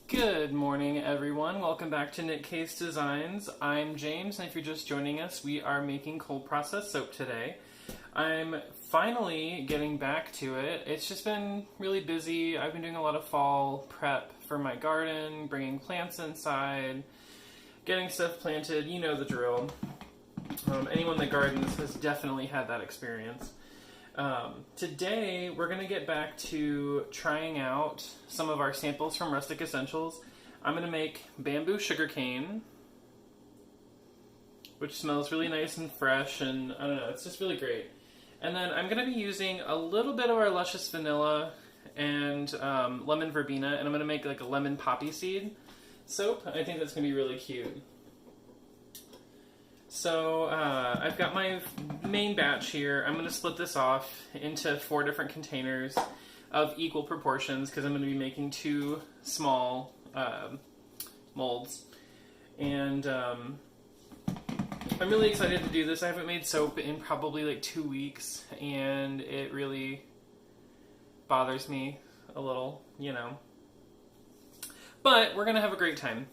Good morning, everyone. Welcome back to Knit Case Designs. I'm James, and if you're just joining us, we are making cold process soap today. I'm finally getting back to it. It's just been really busy. I've been doing a lot of fall prep for my garden, bringing plants inside, getting stuff planted. You know the drill. Anyone that gardens has definitely had that experience. Today, we're going to get back to trying out some of our samples from Rustic Escentuals. I'm going to make bamboo sugarcane, which smells really nice and fresh, and I don't know, it's just really great. And then I'm going to be using a little bit of our Luscious vanilla and lemon verbena, and I'm going to make like a lemon poppyseed soap. I think that's going to be really cute. So I've got my main batch here. I'm going to split this off into 4 different containers of equal proportions because I'm going to be making 2 small molds. And I'm really excited to do this. I haven't made soap in probably like 2 weeks, and it really bothers me a little, you know. But we're going to have a great time.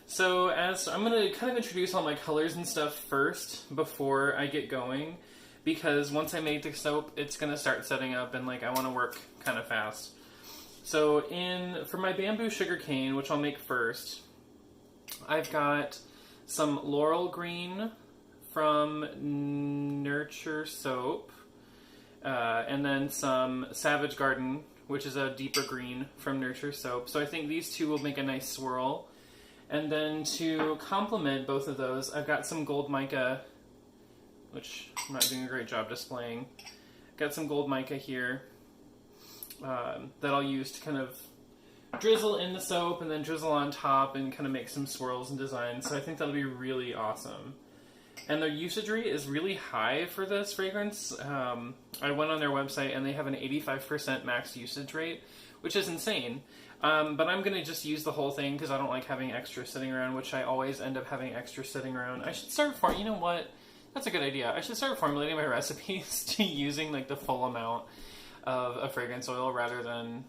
So I'm going to kind of introduce all my colors and stuff first before I get going, because once I make the soap, it's going to start setting up, and like I want to work kind of fast. So for my bamboo sugarcane, which I'll make first, I've got some laurel green from Nurture Soap, and then some Savage Garden, which is a deeper green from Nurture Soap. So I think these two will make a nice swirl. And then to complement both of those, I've got some gold mica, which I'm not doing a great job displaying. Got some gold mica here that I'll use to kind of drizzle in the soap and then drizzle on top and kind of make some swirls and designs. So I think that'll be really awesome. And their usage rate is really high for this fragrance. I went on their website and they have an 85% max usage rate, which is insane. But I'm going to just use the whole thing because I don't like having extra sitting around, which I always end up having extra sitting around. I should start you know what? That's a good idea. I should start formulating my recipes to using like the full amount of a fragrance oil rather than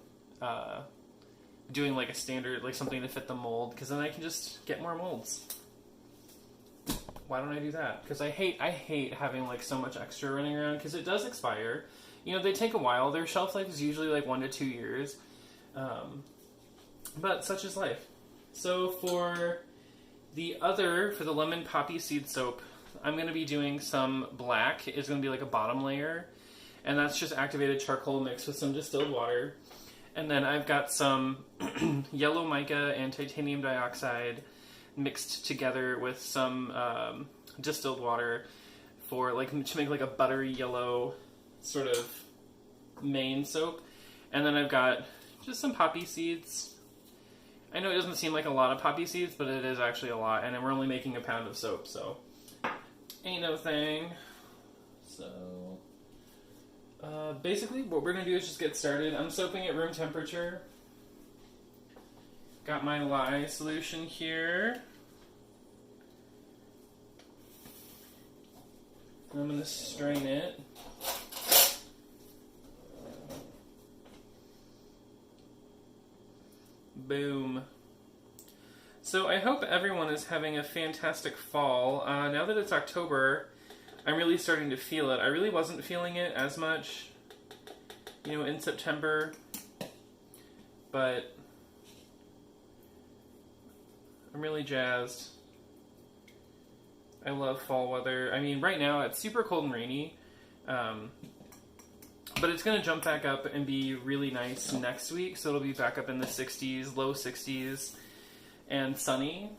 doing like a standard, like something to fit the mold, because then I can just get more molds. Why don't I do that? Because I hate having like so much extra running around because it does expire. You know, they take a while. Their shelf life is usually like 1 to 2 years. But such is life. So for the lemon poppyseed soap, I'm going to be doing some black. It's going to be like a bottom layer. And that's just activated charcoal mixed with some distilled water. And then I've got some yellow mica and titanium dioxide mixed together with some distilled water for like to make like a buttery yellow sort of main soap. And then I've got just some poppy seeds. I know it doesn't seem like a lot of poppy seeds, but it is actually a lot, and we're only making a pound of soap, so ain't no thing. So basically what we're going to do is just get started. I'm soaping at room temperature. Got my lye solution here. I'm going to strain it. Boom. So I hope everyone is having a fantastic fall. Now that it's October, I'm really starting to feel it. I really wasn't feeling it as much, you know, in September, but I'm really jazzed. I love fall weather. I mean, right now it's super cold and rainy, but it's going to jump back up and be really nice next week, so it'll be back up in the 60s, low 60s, and sunny,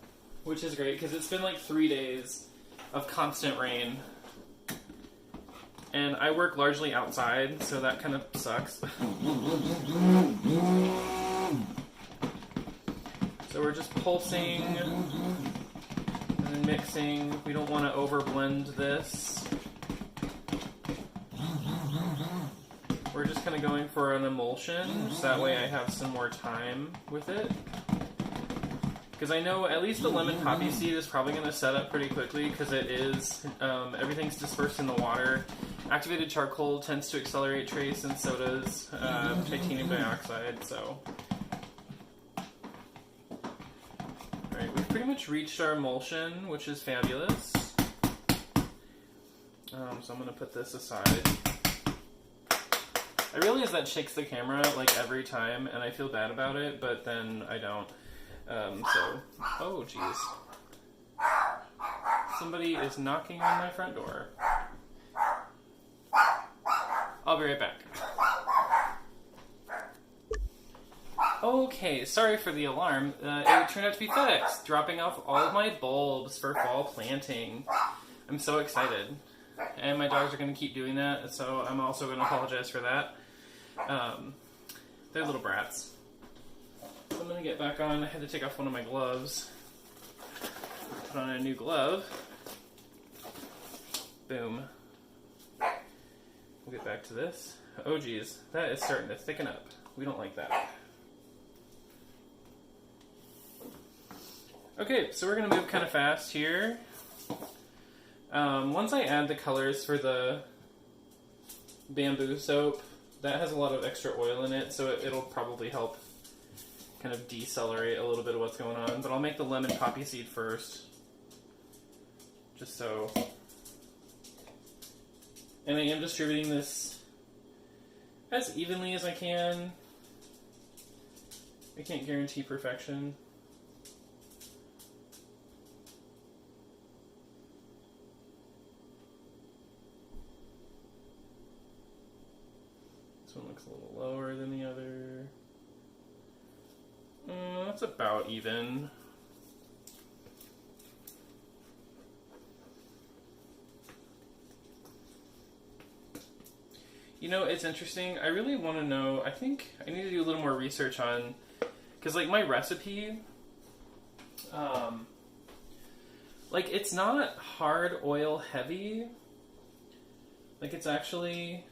which is great, because it's been like 3 days of constant rain. And I work largely outside, so that kind of sucks. So we're just pulsing and then mixing. We don't want to overblend this. We're just kind of going for an emulsion, so that way I have some more time with it. Because I know at least the lemon poppyseed is probably going to set up pretty quickly, because it is, everything's dispersed in the water. Activated charcoal tends to accelerate trace, and so does titanium dioxide, so pretty much reached our emulsion, which is fabulous. So I'm going to put this aside. I realize that shakes the camera like every time, and I feel bad about it, but then I don't. Oh geez. Somebody is knocking on my front door. I'll be right back. Okay, sorry for the alarm. It turned out to be FedEx, dropping off all of my bulbs for fall planting. I'm so excited. And my dogs are going to keep doing that, so I'm also going to apologize for that. They're little brats. So I'm going to get back on. I had to take off one of my gloves. Put on a new glove. Boom. We'll get back to this. Oh geez, that is starting to thicken up. We don't like that. Okay, so we're going to move kind of fast here. Once I add the colors for the bamboo soap, that has a lot of extra oil in it, so it'll probably help kind of decelerate a little bit of what's going on. But I'll make the lemon poppyseed first, just so. And I am distributing this as evenly as I can. I can't guarantee perfection. This one looks a little lower than the other. That's about even. You know, it's interesting. I really want to know. I think I need to do a little more research on, because like my recipe, like it's not hard oil heavy. Like it's actually,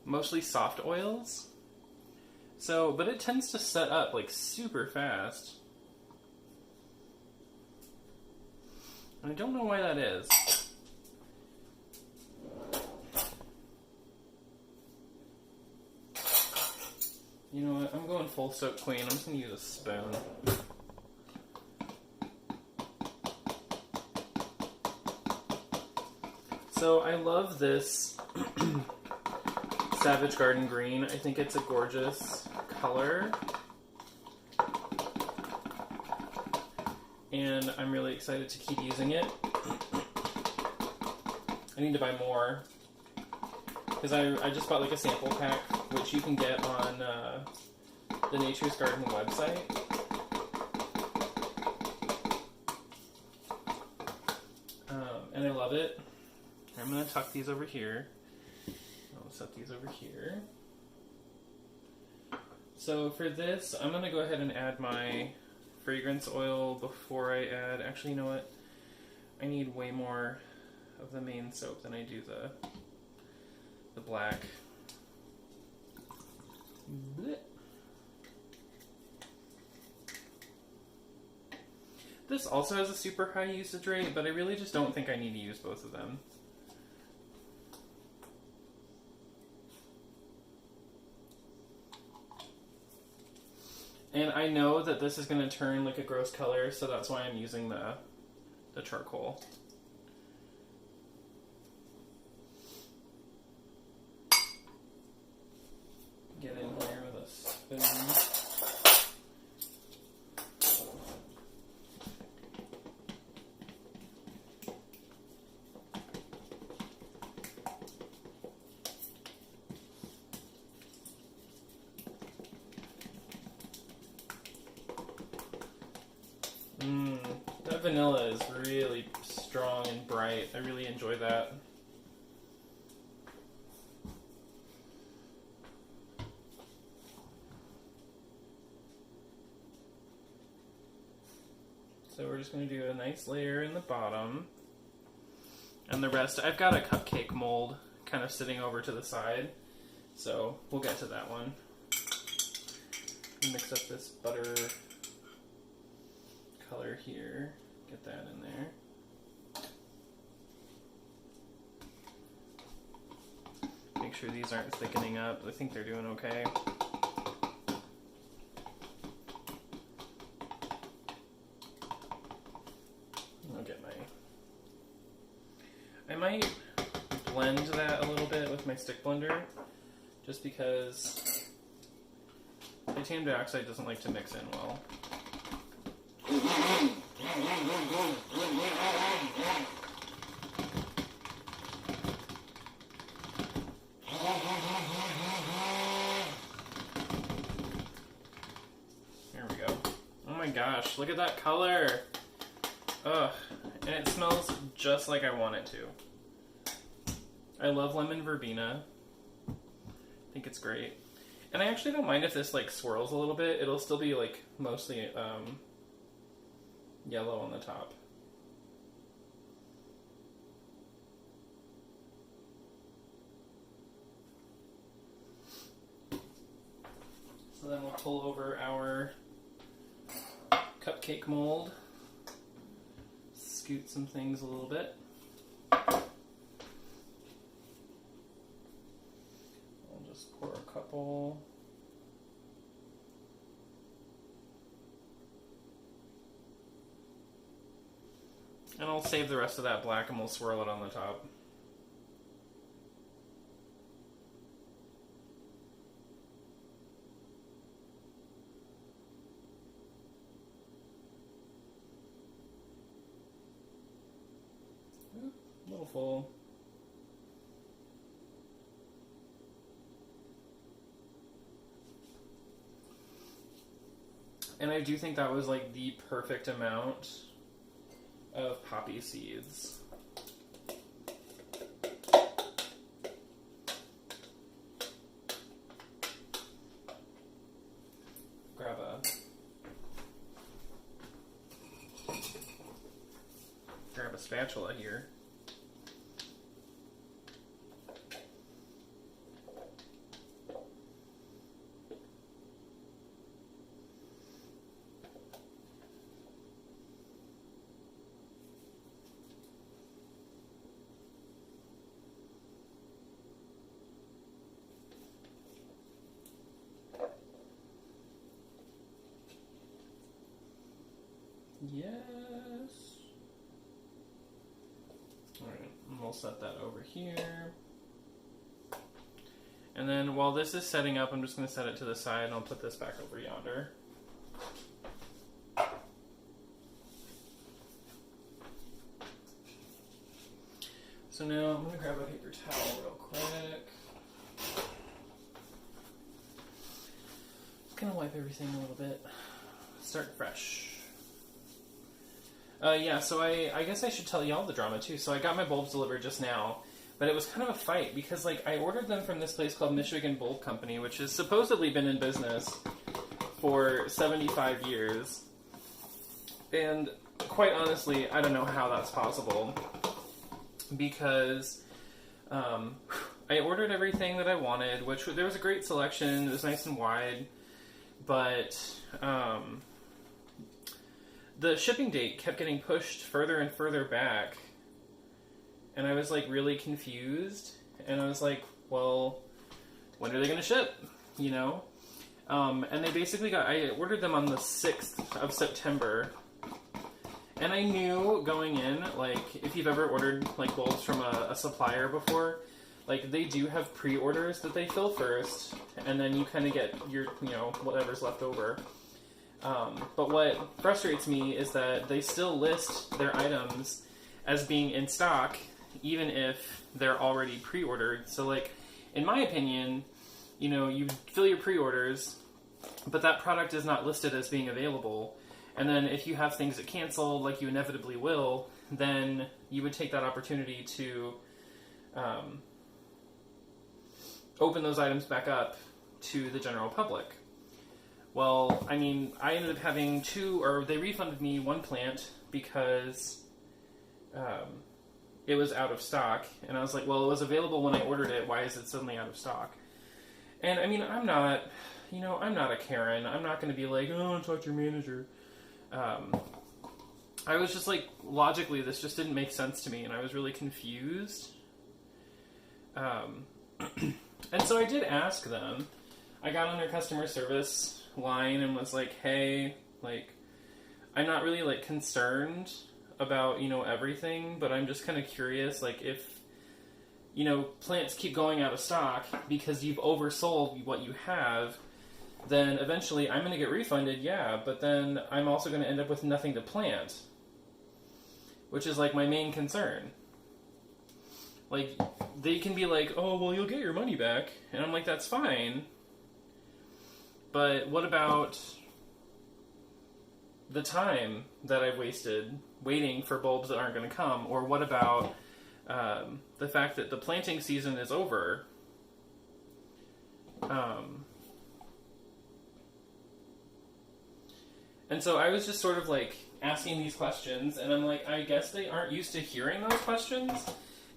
mostly soft oils. So, but it tends to set up like super fast. And I don't know why that is. You know what? I'm going full soap queen. I'm just going to use a spoon. So I love this Savage Garden Green. I think it's a gorgeous color. And I'm really excited to keep using it. I need to buy more. Because I just bought like a sample pack, which you can get on the Nature's Garden website. And I love it. I'm going to tuck these over here. I'll set these over here. So for this, I'm going to go ahead and add my fragrance oil before I add... Actually, you know what? I need way more of the main soap than I do the black. Blech. This also has a super high usage rate, but I really just don't think I need to use both of them. And I know that this is going to turn like a gross color, so that's why I'm using the charcoal. Get in here with a spoon. That vanilla is really strong and bright. I really enjoy that. So we're just going to do a nice layer in the bottom. And the rest, I've got a cupcake mold kind of sitting over to the side. So we'll get to that one. Mix up this butter color here. Get that in there. Make sure these aren't thickening up. I think they're doing okay. my stick blender, just because titanium dioxide doesn't like to mix in well. There we go. Oh my gosh, look at that color! Ugh, and it smells just like I want it to. I love lemon verbena. I think it's great. And I actually don't mind if this like swirls a little bit. It'll still be like mostly yellow on the top. So then we'll pull over our cupcake mold. Scoot some things a little bit. I'll just pour a couple. And I'll save the rest of that black and we'll swirl it on the top. A little full. And I do think that was like the perfect amount of poppy seeds. Grab a spatula here. Yes. Alright, and we'll set that over here. And then while this is setting up, I'm just going to set it to the side and I'll put this back over yonder. So now I'm going to grab a paper towel real quick. Just going to wipe everything a little bit. Start fresh. Yeah, so I guess I should tell y'all the drama too. So I got my bulbs delivered just now, but it was kind of a fight because like I ordered them from this place called Michigan Bulb Company, which has supposedly been in business for 75 years. And quite honestly, I don't know how that's possible because I ordered everything that I wanted, which there was a great selection. It was nice and wide, but the shipping date kept getting pushed further and further back, and I was like really confused, and I was like, well, when are they going to ship, you know? And they basically I ordered them on the 6th of September, and I knew going in, like, if you've ever ordered like bulbs from a supplier before, like they do have pre-orders that they fill first, and then you kind of get your, you know, whatever's left over. But what frustrates me is that they still list their items as being in stock, even if they're already pre-ordered. So, like, in my opinion, you know, you fill your pre-orders, but that product is not listed as being available. And then if you have things that cancel, like you inevitably will, then you would take that opportunity to open those items back up to the general public. Well, I mean, I ended up having they refunded me one plant because it was out of stock. And I was like, well, it was available when I ordered it. Why is it suddenly out of stock? And I mean, I'm not a Karen. I'm not going to be like, oh, talk to your manager. I was just like, logically, this just didn't make sense to me. And I was really confused. And so I did ask them. I got on their customer service line and was like, hey, like, I'm not really like concerned about, you know, everything, but I'm just kind of curious, like, if you know, plants keep going out of stock because you've oversold what you have, then eventually I'm going to get refunded, yeah, but then I'm also going to end up with nothing to plant, which is like my main concern. Like, they can be like, oh, well, you'll get your money back, and I'm like, that's fine, but what about the time that I've wasted waiting for bulbs that aren't going to come? Or what about the fact that the planting season is over? And so I was just sort of like asking these questions, and I'm like, I guess they aren't used to hearing those questions,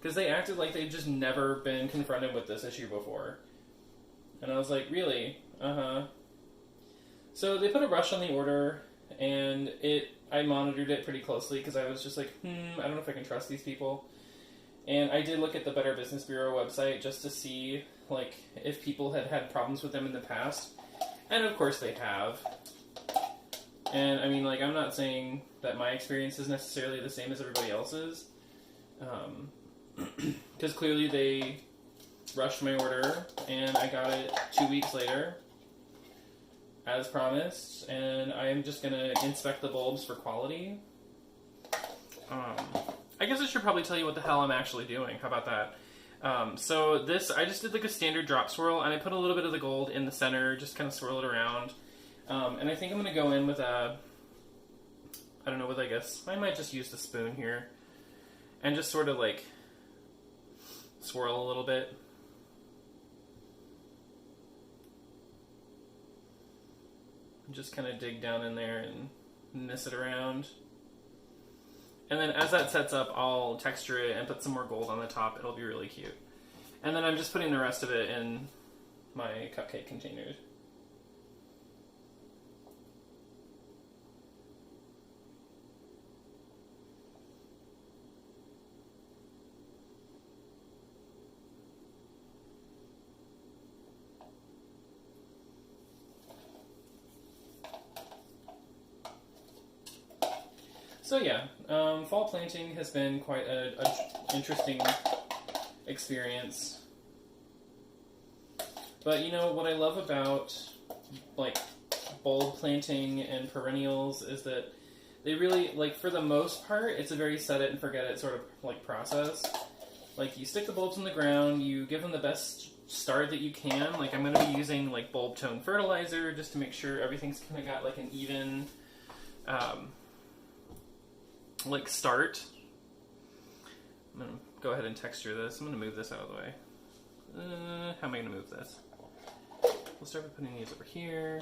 because they acted like they've just never been confronted with this issue before. And I was like, really? Uh-huh. So they put a rush on the order, and I monitored it pretty closely because I was just like, I don't know if I can trust these people. And I did look at the Better Business Bureau website just to see, like, if people had had problems with them in the past. And of course they have. And I mean, like, I'm not saying that my experience is necessarily the same as everybody else's. Because clearly they rushed my order, and I got it 2 weeks later, as promised, and I'm just going to inspect the bulbs for quality. I guess I should probably tell you what the hell I'm actually doing. How about that? So this, I just did like a standard drop swirl, and I put a little bit of the gold in the center, just kind of swirl it around. And I think I'm going to go in with I guess, I might just use the spoon here, and just sort of like swirl a little bit. Just kind of dig down in there and mess it around. And then as that sets up, I'll texture it and put some more gold on the top. It'll be really cute. And then I'm just putting the rest of it in my cupcake containers. So yeah, fall planting has been quite a interesting experience. But you know, what I love about like bulb planting and perennials is that they really, like, for the most part, it's a very set it and forget it sort of like process. Like, you stick the bulbs in the ground, you give them the best start that you can. Like, I'm going to be using like bulb tone fertilizer just to make sure everything's kind of got like an even like start. I'm going to go ahead and texture this. I'm going to move this out of the way. How am I going to move this? We'll start by putting these over here.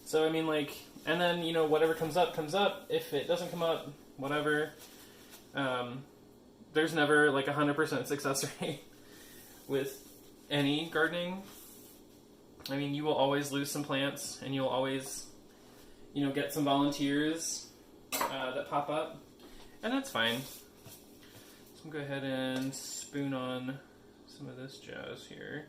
So, I mean, like, and then, you know, whatever comes up, comes up. If it doesn't come up, whatever. There's never, like, 100% success rate with any gardening. I mean, you will always lose some plants, and you'll always, you know, get some volunteers that pop up, and that's fine. So I'm going to go ahead and spoon on some of this jazz here.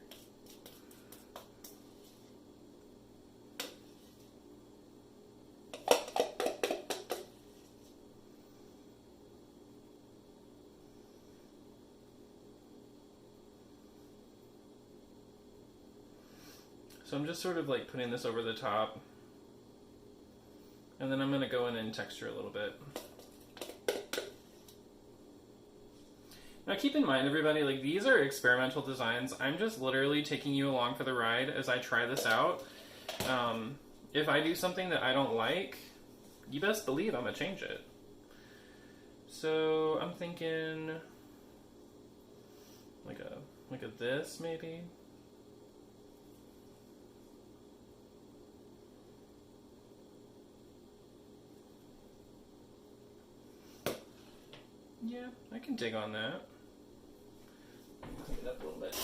So I'm just sort of like putting this over the top, and then I'm going to go in and texture a little bit. Now keep in mind, everybody, like, these are experimental designs. I'm just literally taking you along for the ride as I try this out. If I do something that I don't like, you best believe I'm going to change it. So I'm thinking like a this maybe. Yeah, I can dig on that. Clean it up a little bit.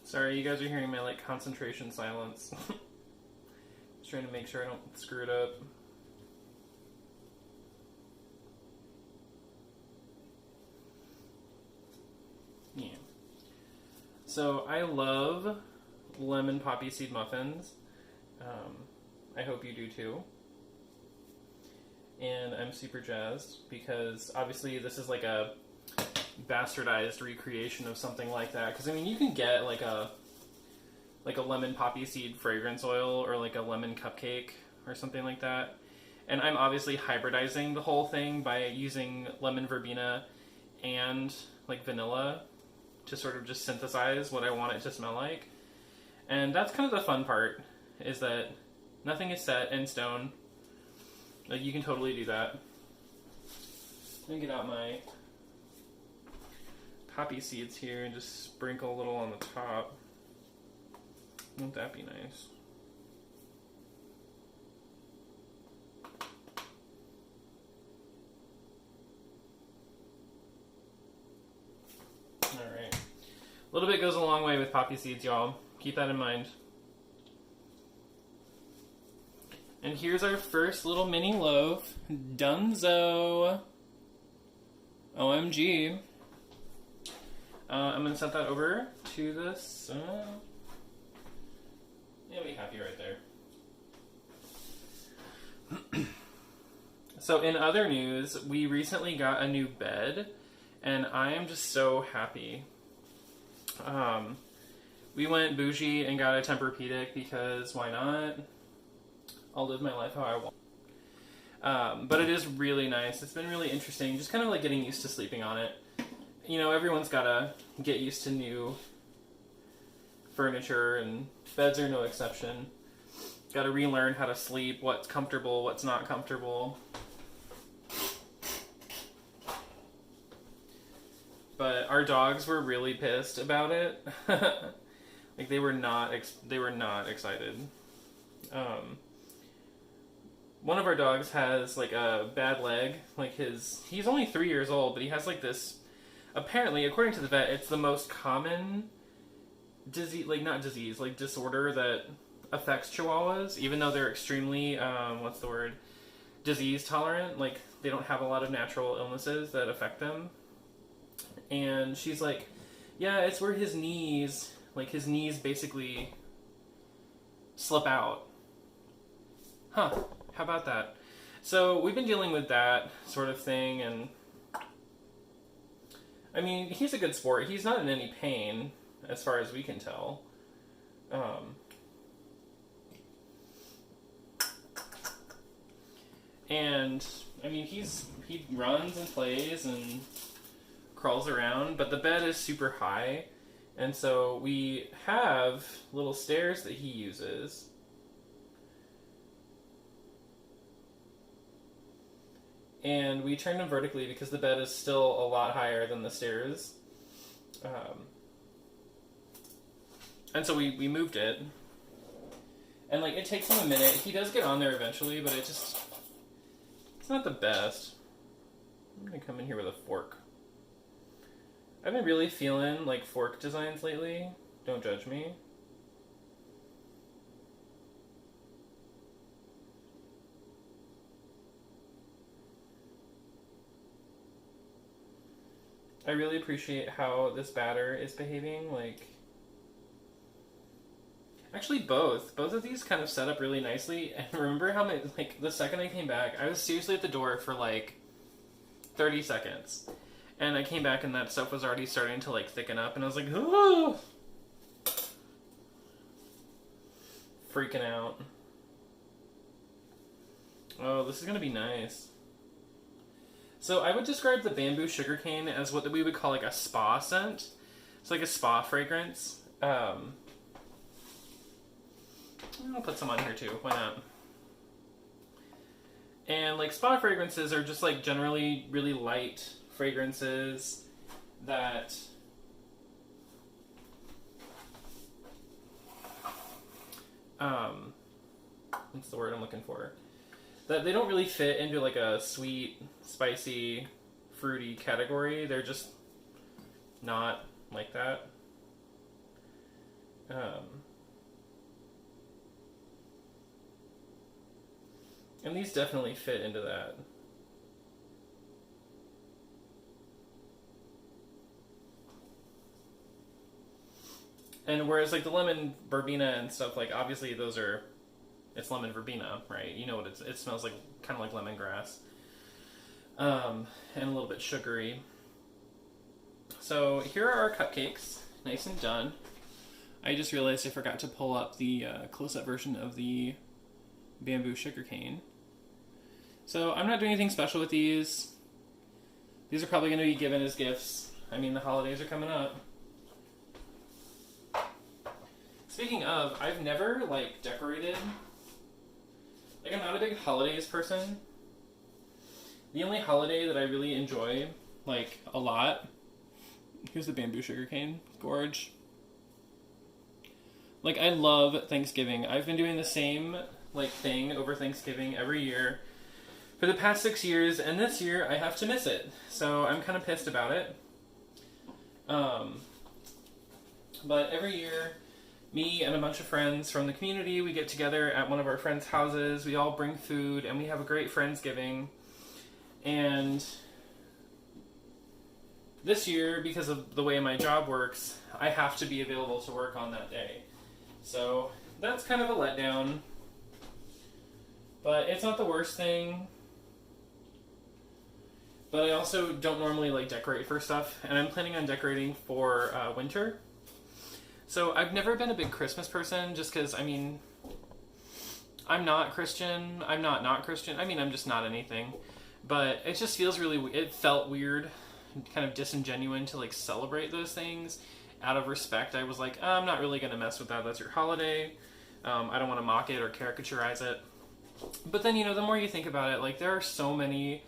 Sorry, you guys are hearing my like concentration silence. Just trying to make sure I don't screw it up. Yeah. So I love lemon poppy seed muffins. I hope you do too. And I'm super jazzed because obviously this is like a bastardized recreation of something like that. Because I mean, you can get like a lemon poppy seed fragrance oil or like a lemon cupcake or something like that. And I'm obviously hybridizing the whole thing by using lemon verbena and like vanilla to sort of just synthesize what I want it to smell like. And that's kind of the fun part, is that nothing is set in stone. Like, you can totally do that. Let me get out my poppy seeds here and just sprinkle a little on the top. Wouldn't that be nice? Alright. A little bit goes a long way with poppy seeds, y'all. Keep that in mind. And here's our first little mini loaf. Dunzo. OMG. I'm going to set that over to this. You'll be happy right there. So in other news, we recently got a new bed, and I am just so happy. We went bougie and got a Tempur-Pedic because why not? I'll live my life how I want. But it is really nice. It's been really interesting, just kind of like getting used to sleeping on it. You know, everyone's got to get used to new furniture, and beds are no exception. Got to relearn how to sleep, what's comfortable, what's not comfortable. But our dogs were really pissed about it. Like they were not excited. One of our dogs has like a bad leg. Like he's only 3 years old, but he has like this. Apparently, according to the vet, it's the most common disease, like not disease, like disorder that affects Chihuahuas. Even though they're extremely, disease tolerant. Like they don't have a lot of natural illnesses that affect them. And she's like, yeah, it's where his knees basically slip out. Huh, how about that? So we've been dealing with that sort of thing, and I mean, he's a good sport. He's not in any pain, as far as we can tell. And I mean, he runs and plays and crawls around, but the bed is super high, and so we have little stairs that he uses. And we turned them vertically because the bed is still a lot higher than the stairs. And so we moved it. And like, it takes him a minute. He does get on there eventually, but it's not the best. I'm gonna come in here with a fork. I've been really feeling like fork designs lately. Don't judge me. I really appreciate how this batter is behaving. Like, actually both of these kind of set up really nicely. And remember how like the second I came back, I was seriously at the door for like 30 seconds. And I came back and that stuff was already starting to like thicken up, and I was like, oh! Freaking out. Oh, this is gonna be nice. So I would describe the bamboo sugarcane as what we would call like a spa scent. It's like a spa fragrance. I'll put some on here too, why not? And like spa fragrances are just like generally really light fragrances that what's the word I'm looking for? That they don't really fit into like a sweet, spicy, fruity category. They're just not like that. And these definitely fit into that. And whereas like the lemon verbena and stuff, like obviously it's lemon verbena, right? You know what it smells like, kind of like lemongrass. And a little bit sugary. So here are our cupcakes, nice and done. I just realized I forgot to pull up the close-up version of the bamboo sugarcane. So I'm not doing anything special with these. These are probably going to be given as gifts. I mean, the holidays are coming up. Speaking of, I've never, like, decorated. Like, I'm not a big holidays person. The only holiday that I really enjoy, like, a lot, here's the bamboo sugarcane, gorge. Like, I love Thanksgiving. I've been doing the same, like, thing over Thanksgiving every year for the past 6 years, and this year I have to miss it. So I'm kind of pissed about it. But every year, me and a bunch of friends from the community, we get together at one of our friends' houses, we all bring food, and we have a great Friendsgiving. And this year, because of the way my job works, I have to be available to work on that day. So that's kind of a letdown. But it's not the worst thing. But I also don't normally like decorate for stuff, and I'm planning on decorating for winter. So I've never been a big Christmas person, just because, I mean, I'm not Christian. I'm not Christian. I mean, I'm just not anything. But it just feels really, it felt weird, kind of disingenuous to like celebrate those things. Out of respect, I was like, I'm not really going to mess with that. That's your holiday. I don't want to mock it or caricaturize it. But then, you know, the more you think about it, like there are so many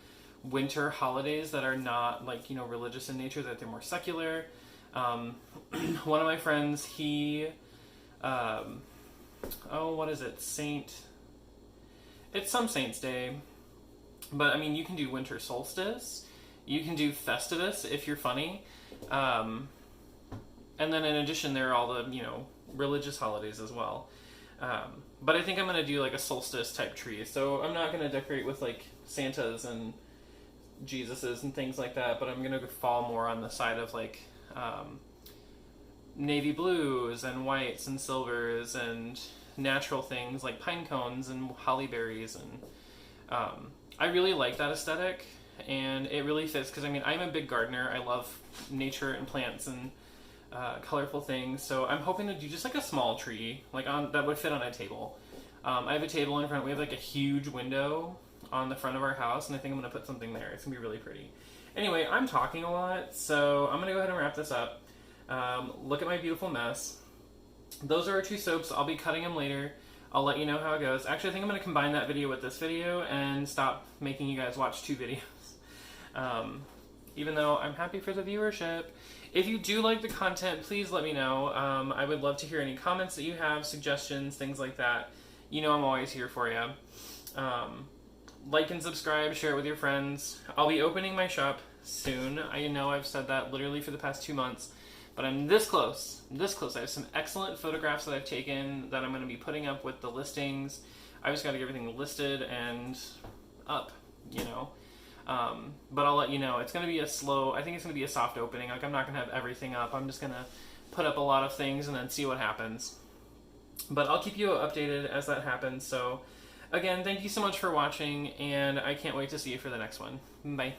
winter holidays that are not like, you know, religious in nature, that they're more secular. One of my friends, he, what is it? It's some saint's day. But, I mean, you can do winter solstice. You can do Festivus if you're funny. And then in addition, there are all the, you know, religious holidays as well. But I think I'm going to do, like, a solstice type tree. So I'm not going to decorate with, like, Santas and Jesuses and things like that. But I'm going to fall more on the side of, like, navy blues and whites and silvers and natural things like pine cones and holly berries. And I really like that aesthetic, and it really fits because, I mean, I'm a big gardener. I love nature and plants and colorful things, so I'm hoping to do just like a small tree, like that would fit on a table. I have a table in front. We have like a huge window on the front of our house, and I think I'm going to put something there. It's going to be really pretty. Anyway, I'm talking a lot, so I'm going to go ahead and wrap this up. Look at my beautiful mess. Those are our 2 soaps. I'll be cutting them later. I'll let you know how it goes. Actually, I think I'm going to combine that video with this video and stop making you guys watch 2 videos. Even though I'm happy for the viewership. If you do like the content, please let me know. I would love to hear any comments that you have, suggestions, things like that. You know I'm always here for you. Like and subscribe, share it with your friends. I'll be opening my shop soon. I know I've said that literally for the past 2 months. But I'm this close. I have some excellent photographs that I've taken that I'm going to be putting up with the listings. I just got to get everything listed and up, you know. But I'll let you know. It's going to be I think it's going to be a soft opening. Like, I'm not going to have everything up. I'm just going to put up a lot of things and then see what happens. But I'll keep you updated as that happens. So, again, thank you so much for watching, and I can't wait to see you for the next one. Bye.